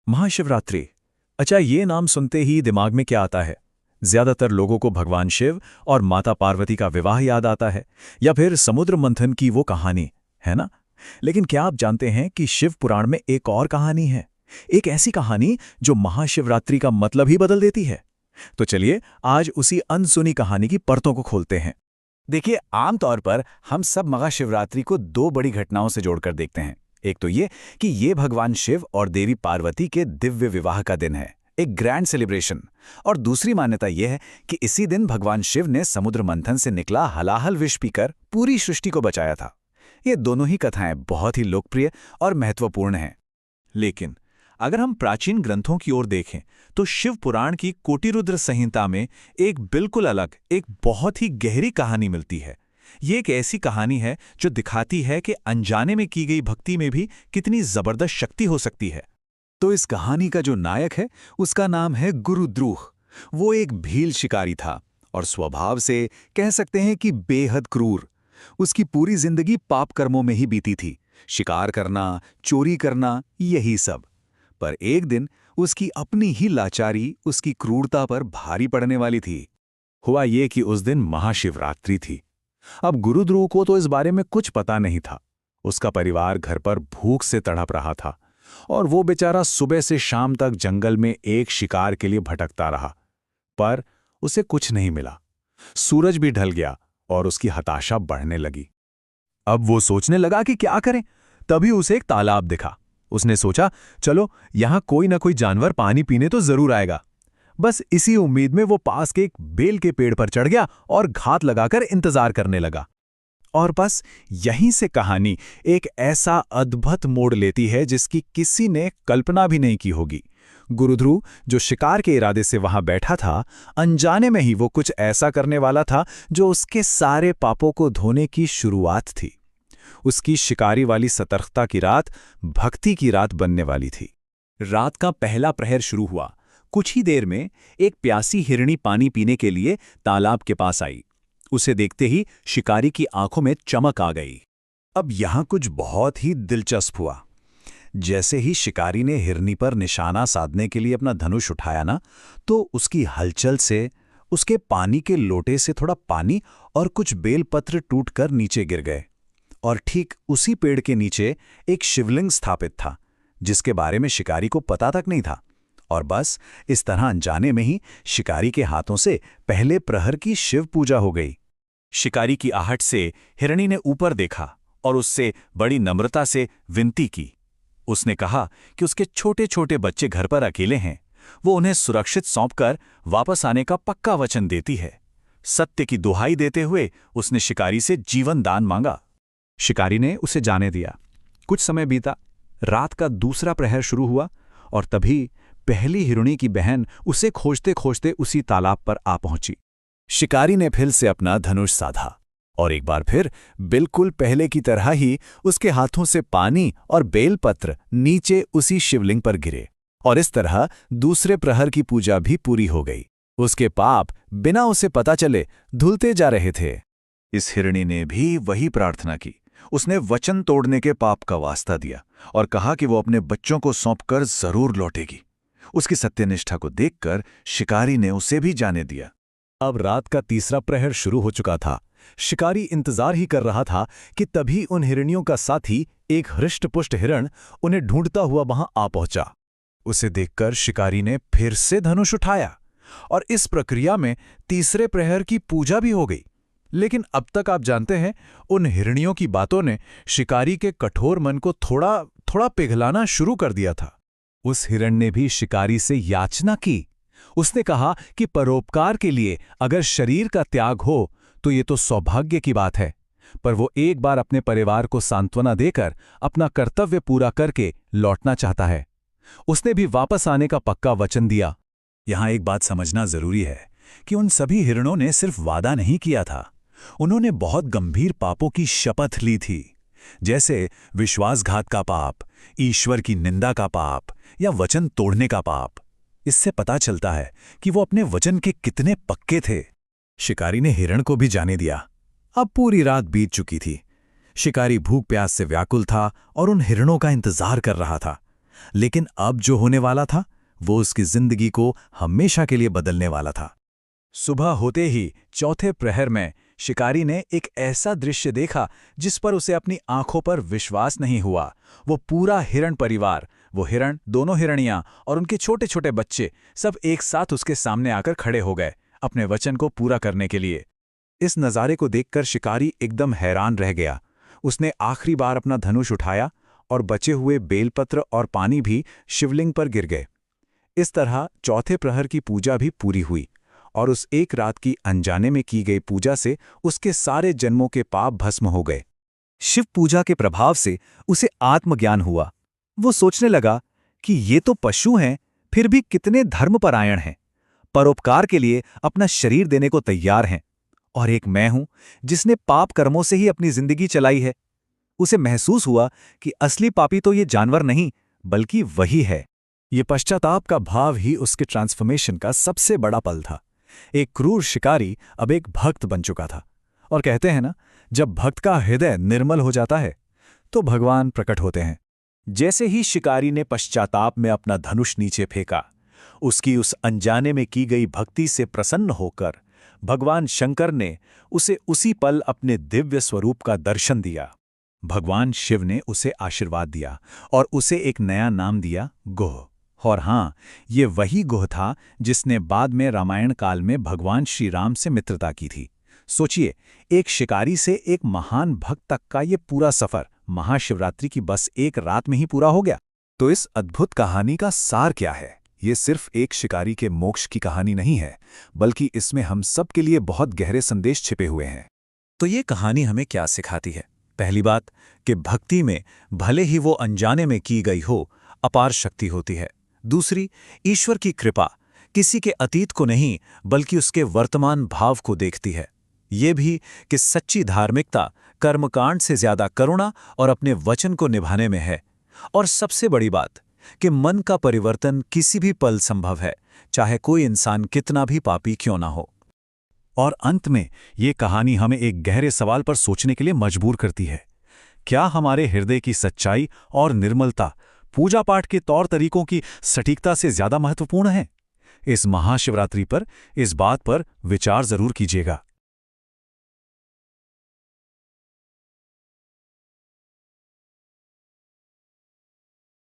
महाशिवरात्रि। अच्छा, ये नाम सुनते ही दिमाग में क्या आता है? ज्यादातर लोगों को भगवान शिव और माता पार्वती का विवाह याद आता है, या फिर समुद्र मंथन की वो कहानी, है ना? लेकिन क्या आप जानते हैं कि शिव पुराण में एक और कहानी है? एक ऐसी कहानी जो महाशिवरात्रि का मतलब ही बदल देती है। तो चलिए आज उसी अनसुनी कहानी की परतों को खोलते हैं। देखिए, आमतौर पर हम सब महाशिवरात्रि को दो बड़ी घटनाओं से जोड़कर देखते हैं। एक तो ये कि ये भगवान शिव और देवी पार्वती के दिव्य विवाह का दिन है, एक ग्रैंड सेलिब्रेशन। और दूसरी मान्यता यह है कि इसी दिन भगवान शिव ने समुद्र मंथन से निकला हलाहल विष पीकर पूरी सृष्टि को बचाया था। ये दोनों ही कथाएं बहुत ही लोकप्रिय और महत्वपूर्ण हैं। लेकिन अगर हम प्राचीन ग्रंथों की ओर देखें तो शिव पुराण की कोटिरुद्र संहिता में एक बिल्कुल अलग, एक बहुत ही गहरी कहानी मिलती है। ये एक ऐसी कहानी है जो दिखाती है कि अनजाने में की गई भक्ति में भी कितनी जबरदस्त शक्ति हो सकती है। तो इस कहानी का जो नायक है उसका नाम है गुरुद्रुह। वो एक भील शिकारी था और स्वभाव से कह सकते हैं कि बेहद क्रूर। उसकी पूरी जिंदगी पाप कर्मों में ही बीती थी, शिकार करना, चोरी करना, यही सब। पर एक दिन उसकी अपनी ही लाचारी उसकी क्रूरता पर भारी पड़ने वाली थी। हुआ ये कि उस दिन महाशिवरात्रि थी। अब गुरुद्रुह को तो इस बारे में कुछ पता नहीं था। उसका परिवार घर पर भूख से तड़प रहा था और वो बेचारा सुबह से शाम तक जंगल में एक शिकार के लिए भटकता रहा, पर उसे कुछ नहीं मिला। सूरज भी ढल गया और उसकी हताशा बढ़ने लगी। अब वो सोचने लगा कि क्या करें। तभी उसे एक तालाब दिखा। उसने सोचा, चलो यहां कोई ना कोई जानवर पानी पीने तो जरूर आएगा। बस इसी उम्मीद में वो पास के एक बेल के पेड़ पर चढ़ गया और घात लगाकर इंतजार करने लगा। और बस यहीं से कहानी एक ऐसा अद्भुत मोड़ लेती है जिसकी किसी ने कल्पना भी नहीं की होगी। गुरुद्रुह जो शिकार के इरादे से वहां बैठा था, अनजाने में ही वो कुछ ऐसा करने वाला था जो उसके सारे पापों को धोने की शुरुआत थी। उसकी शिकारी वाली सतर्कता की रात भक्ति की रात बनने वाली थी। रात का पहला प्रहर शुरू हुआ। कुछ ही देर में एक प्यासी हिरनी पानी पीने के लिए तालाब के पास आई। उसे देखते ही शिकारी की आंखों में चमक आ गई। अब यहां कुछ बहुत ही दिलचस्प हुआ। जैसे ही शिकारी ने हिरनी पर निशाना साधने के लिए अपना धनुष उठाया ना, तो उसकी हलचल से उसके पानी के लोटे से थोड़ा पानी और कुछ बेलपत्र टूटकर नीचे गिर गए। और ठीक उसी पेड़ के नीचे एक शिवलिंग स्थापित था, जिसके बारे में शिकारी को पता तक नहीं था। और बस इस तरह अनजाने में ही शिकारी के हाथों से पहले प्रहर की शिव पूजा हो गई। शिकारी की आहट से हिरणी ने ऊपर देखा और उससे बड़ी नम्रता से विनती की। उसने कहा कि उसके छोटे छोटे बच्चे घर पर अकेले हैं, वो उन्हें सुरक्षित सौंपकर वापस आने का पक्का वचन देती है। सत्य की दुहाई देते हुए उसने शिकारी से जीवन दान मांगा। शिकारी ने उसे जाने दिया। कुछ समय बीता, रात का दूसरा प्रहर शुरू हुआ और तभी पहली हिरणी की बहन उसे खोजते खोजते उसी तालाब पर आ पहुंची। शिकारी ने फिर से अपना धनुष साधा और एक बार फिर बिल्कुल पहले की तरह ही उसके हाथों से पानी और बेलपत्र नीचे उसी शिवलिंग पर गिरे और इस तरह दूसरे प्रहर की पूजा भी पूरी हो गई। उसके पाप बिना उसे पता चले धुलते जा रहे थे। इस हिरणी ने भी वही प्रार्थना की। उसने वचन तोड़ने के पाप का वास्ता दिया और कहा कि वो अपने बच्चों को सौंपकर जरूर लौटेगी। उसकी सत्यनिष्ठा को देखकर शिकारी ने उसे भी जाने दिया। अब रात का तीसरा प्रहर शुरू हो चुका था। शिकारी इंतजार ही कर रहा था कि तभी उन हिरनियों का साथी एक हृष्टपुष्ट हिरण उन्हें ढूंढता हुआ वहां आ पहुंचा। उसे देखकर शिकारी ने फिर से धनुष उठाया और इस प्रक्रिया में तीसरे प्रहर की पूजा भी हो गई। लेकिन अब तक आप जानते हैं, उन हिरनियों की बातों ने शिकारी के कठोर मन को थोड़ा थोड़ा पिघलाना शुरू कर दिया था। उस हिरण ने भी शिकारी से याचना की। उसने कहा कि परोपकार के लिए अगर शरीर का त्याग हो तो ये तो सौभाग्य की बात है, पर वो एक बार अपने परिवार को सांत्वना देकर अपना कर्तव्य पूरा करके लौटना चाहता है। उसने भी वापस आने का पक्का वचन दिया। यहां एक बात समझना जरूरी है कि उन सभी हिरणों ने सिर्फ वादा नहीं किया था, उन्होंने बहुत गंभीर पापों की शपथ ली थी, जैसे विश्वासघात का पाप, ईश्वर की निंदा का पाप या वचन तोड़ने का पाप। इससे पता चलता है कि वो अपने वचन के कितने पक्के थे। शिकारी ने हिरण को भी जाने दिया। अब पूरी रात बीत चुकी थी। शिकारी भूख प्यास से व्याकुल था और उन हिरणों का इंतजार कर रहा था। लेकिन अब जो होने वाला था वो उसकी जिंदगी को हमेशा के लिए बदलने वाला था। सुबह होते ही चौथे प्रहर में शिकारी ने एक ऐसा दृश्य देखा जिस पर उसे अपनी आंखों पर विश्वास नहीं हुआ। वो पूरा हिरण परिवार, वो हिरण, दोनों हिरणियां और उनके छोटे छोटे बच्चे सब एक साथ उसके सामने आकर खड़े हो गए अपने वचन को पूरा करने के लिए। इस नज़ारे को देखकर शिकारी एकदम हैरान रह गया। उसने आखिरी बार अपना धनुष उठाया और बचे हुए बेलपत्र और पानी भी शिवलिंग पर गिर गए। इस तरह चौथे प्रहर की पूजा भी पूरी हुई और उस एक रात की अनजाने में की गई पूजा से उसके सारे जन्मों के पाप भस्म हो गए। शिव पूजा के प्रभाव से उसे आत्मज्ञान हुआ। वो सोचने लगा कि ये तो पशु हैं, फिर भी कितने धर्मपरायण हैं, परोपकार के लिए अपना शरीर देने को तैयार हैं, और एक मैं हूं जिसने पाप कर्मों से ही अपनी जिंदगी चलाई है। उसे महसूस हुआ कि असली पापी तो ये जानवर नहीं बल्कि वही है। ये पश्चाताप का भाव ही उसके ट्रांसफॉर्मेशन का सबसे बड़ा पल था। एक क्रूर शिकारी अब एक भक्त बन चुका था, और कहते हैं ना, जब भक्त का हृदय निर्मल हो जाता है तो भगवान प्रकट होते हैं। जैसे ही शिकारी ने पश्चाताप में अपना धनुष नीचे फेंका, उसकी उस अनजाने में की गई भक्ति से प्रसन्न होकर भगवान शंकर ने उसे उसी पल अपने दिव्य स्वरूप का दर्शन दिया। भगवान शिव ने उसे आशीर्वाद दिया और उसे एक नया नाम दिया, गोह। और हाँ, ये वही गोह था जिसने बाद में रामायण काल में भगवान श्री राम से मित्रता की थी। सोचिए, एक शिकारी से एक महान भक्त तक का ये पूरा सफर महाशिवरात्रि की बस एक रात में ही पूरा हो गया। तो इस अद्भुत कहानी का सार क्या है? ये सिर्फ एक शिकारी के मोक्ष की कहानी नहीं है, बल्कि इसमें हम सब के लिए बहुत गहरे संदेश छिपे हुए हैं। तो ये कहानी हमें क्या सिखाती है? पहली बात कि भक्ति में भले ही वो अनजाने में की गई हो, अपार शक्ति होती है। दूसरी, ईश्वर की कृपा किसी के अतीत को नहीं बल्कि उसके वर्तमान भाव को देखती है। ये भी कि सच्ची धार्मिकता कर्मकांड से ज्यादा करुणा और अपने वचन को निभाने में है। और सबसे बड़ी बात कि मन का परिवर्तन किसी भी पल संभव है, चाहे कोई इंसान कितना भी पापी क्यों ना हो। और अंत में ये कहानी हमें एक गहरे सवाल पर सोचने के लिए मजबूर करती है। क्या हमारे हृदय की सच्चाई और निर्मलता पूजा पाठ के तौर तरीकों की सटीकता से ज्यादा महत्वपूर्ण है? इस महाशिवरात्रि पर इस बात पर विचार जरूर कीजिएगा।